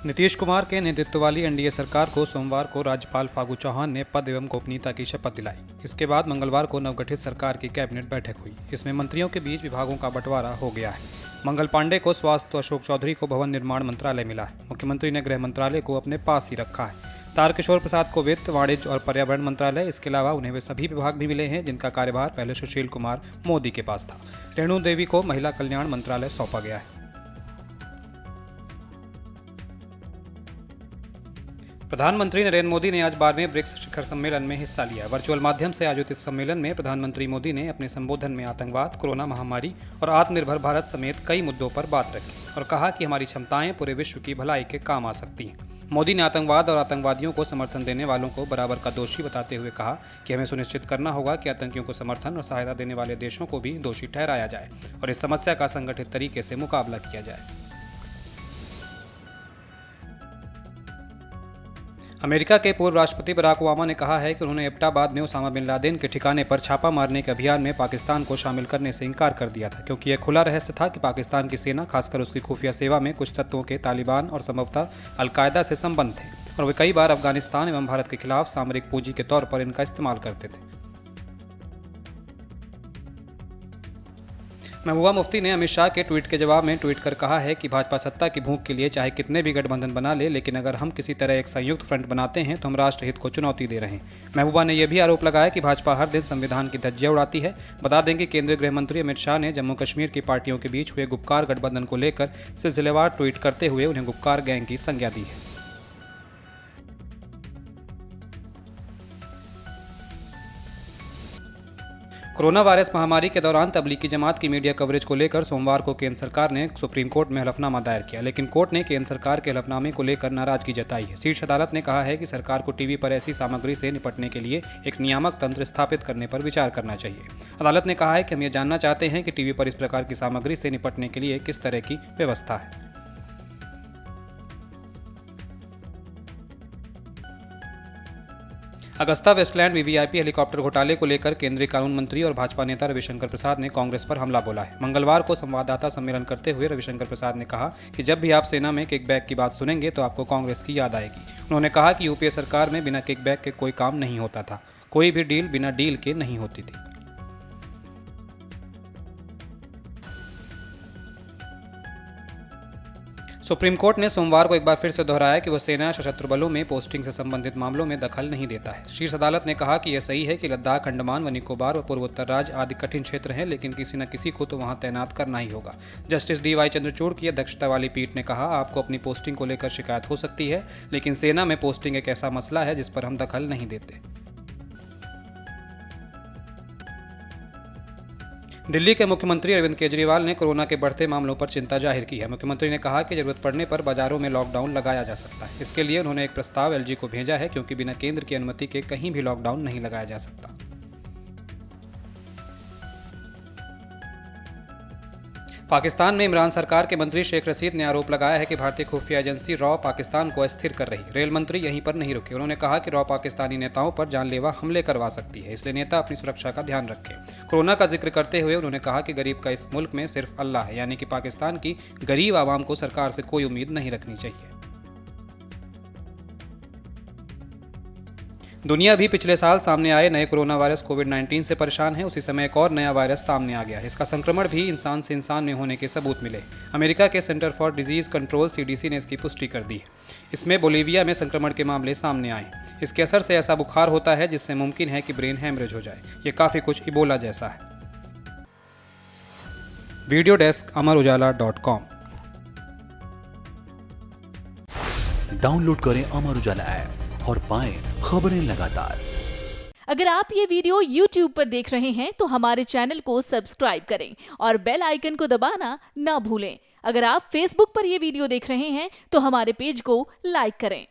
नीतीश कुमार के नेतृत्व वाली एनडीए सरकार को सोमवार को राज्यपाल फागू चौहान ने पद एवं गोपनीयता की शपथ दिलाई। इसके बाद मंगलवार को नवगठित सरकार की कैबिनेट बैठक हुई। इसमें मंत्रियों के बीच विभागों का बंटवारा हो गया है। मंगल पांडे को स्वास्थ्य तो अशोक चौधरी को भवन निर्माण मंत्रालय मिला है। मुख्यमंत्री ने गृह मंत्रालय को अपने पास ही रखा है। तारकिशोर प्रसाद को वित्त, वाणिज्य और पर्यावरण मंत्रालय, इसके अलावा उन्हें वे सभी विभाग भी मिले हैं जिनका कार्यभार पहले सुशील कुमार मोदी के पास था। रेणु देवी को महिला कल्याण मंत्रालय सौंपा गया है। प्रधानमंत्री नरेंद्र मोदी ने आज 12वें ब्रिक्स शिखर सम्मेलन में हिस्सा लिया। वर्चुअल माध्यम से आयोजित इस सम्मेलन में प्रधानमंत्री मोदी ने अपने संबोधन में आतंकवाद, कोरोना महामारी और आत्मनिर्भर भारत समेत कई मुद्दों पर बात रखी और कहा कि हमारी क्षमताएं पूरे विश्व की भलाई के काम आ सकती हैं। मोदी ने आतंकवाद और आतंकवादियों को समर्थन देने वालों को बराबर का दोषी बताते हुए कहा कि हमें सुनिश्चित करना होगा कि आतंकियों को समर्थन और सहायता देने वाले देशों को भी दोषी ठहराया जाए और इस समस्या का संगठित तरीके से मुकाबला किया जाए। अमेरिका के पूर्व राष्ट्रपति बराक ओबामा ने कहा है कि उन्होंने एबटाबाद में ओसामा बिन लादेन के ठिकाने पर छापा मारने के अभियान में पाकिस्तान को शामिल करने से इनकार कर दिया था, क्योंकि यह खुला रहस्य था कि पाकिस्तान की सेना, खासकर उसकी खुफिया सेवा में कुछ तत्वों के तालिबान और संभवतः अलकायदा से संबंध थे और वे कई बार अफगानिस्तान एवं भारत के खिलाफ सामरिक पूंजी के तौर पर इनका इस्तेमाल करते थे। महबूबा मुफ्ती ने अमित शाह के ट्वीट के जवाब में ट्वीट कर कहा है कि भाजपा सत्ता की भूख के लिए चाहे कितने भी गठबंधन बना ले, लेकिन अगर हम किसी तरह एक संयुक्त फ्रंट बनाते हैं तो हम राष्ट्रहित को चुनौती दे रहे हैं। महबूबा ने यह भी आरोप लगाया कि भाजपा हर दिन संविधान की धज्जियां उड़ाती है। बता दें कि केंद्रीय गृह मंत्री अमित शाह ने जम्मू कश्मीर की पार्टियों के बीच हुए गुपकार गठबंधन को लेकर सिलसिलेवार ट्वीट करते हुए उन्हें गुपकार गैंग की संज्ञा दी है। कोरोना वायरस महामारी के दौरान तबलीगी जमात की मीडिया कवरेज को लेकर सोमवार को केंद्र सरकार ने सुप्रीम कोर्ट में हलफनामा दायर किया, लेकिन कोर्ट ने केंद्र सरकार के हलफनामे को लेकर नाराजगी जताई है। शीर्ष अदालत ने कहा है कि सरकार को टीवी पर ऐसी सामग्री से निपटने के लिए एक नियामक तंत्र स्थापित करने पर विचार करना चाहिए। अदालत ने कहा है कि हम ये जानना चाहते हैं कि टीवी पर इस प्रकार की सामग्री से निपटने के लिए किस तरह की व्यवस्था है। अगस्ता वेस्टलैंड वीवीआईपी हेलीकॉप्टर घोटाले को लेकर केंद्रीय कानून मंत्री और भाजपा नेता रविशंकर प्रसाद ने कांग्रेस पर हमला बोला है। मंगलवार को संवाददाता सम्मेलन करते हुए रविशंकर प्रसाद ने कहा कि जब भी आप सेना में किकबैक की बात सुनेंगे तो आपको कांग्रेस की याद आएगी। उन्होंने कहा कि यूपीए सरकार में बिना किकबैक के कोई काम नहीं होता था, कोई भी डील बिना डील के नहीं होती थी। सुप्रीम कोर्ट ने सोमवार को एक बार फिर से दोहराया कि वह सेना सशस्त्र बलों में पोस्टिंग से संबंधित मामलों में दखल नहीं देता है। शीर्ष अदालत ने कहा कि यह सही है कि लद्दाख, अंडमान व निकोबार व पूर्वोत्तर राज्य आदि कठिन क्षेत्र हैं, लेकिन किसी न किसी को तो वहां तैनात करना ही होगा। जस्टिस डीवाई चंद्रचूड़ की अध्यक्षता वाली पीठ ने कहा, आपको अपनी पोस्टिंग को लेकर शिकायत हो सकती है, लेकिन सेना में पोस्टिंग एक ऐसा मसला है जिस पर हम दखल नहीं देते। दिल्ली के मुख्यमंत्री अरविंद केजरीवाल ने कोरोना के बढ़ते मामलों पर चिंता जाहिर की है। मुख्यमंत्री ने कहा कि जरूरत पड़ने पर बाजारों में लॉकडाउन लगाया जा सकता है। इसके लिए उन्होंने एक प्रस्ताव एलजी को भेजा है, क्योंकि बिना केंद्र की अनुमति के कहीं भी लॉकडाउन नहीं लगाया जा सकता। पाकिस्तान में इमरान सरकार के मंत्री शेख रशीद ने आरोप लगाया है कि भारतीय खुफिया एजेंसी रॉ पाकिस्तान को अस्थिर कर रही। रेल मंत्री यहीं पर नहीं रुके। उन्होंने कहा कि रॉ पाकिस्तानी नेताओं पर जानलेवा हमले करवा सकती है, इसलिए नेता अपनी सुरक्षा का ध्यान रखें। कोरोना का जिक्र करते हुए उन्होंने कहा कि गरीब का इस मुल्क में सिर्फ अल्लाह है, यानी कि पाकिस्तान की गरीब आवाम को सरकार से कोई उम्मीद नहीं रखनी चाहिए। दुनिया भी पिछले साल सामने आए नए कोरोना वायरस कोविड-19 से परेशान है। उसी समय एक और नया वायरस सामने आ गया। इसका संक्रमण भी इंसान से इंसान में होने के सबूत मिले। अमेरिका के centre for disease control CDC ने इसकी पुष्टि कर दी है। इसमें बोलीविया में संक्रमण के मामले सामने आए। इसके असर से ऐसा बुखार होता है जिससे मुमकिन है कि ब्रेन हैमरेज हो जाए। ये काफ़ी कुछ इबोला जैसा है। Video desk amarujala.com। डाउनलोड करें अमर उजाला ऐप और पाएं खबरें लगातार। अगर आप ये वीडियो YouTube पर देख रहे हैं तो हमारे चैनल को सब्सक्राइब करें और बेल आइकन को दबाना ना भूलें। अगर आप Facebook पर ये वीडियो देख रहे हैं तो हमारे पेज को लाइक करें।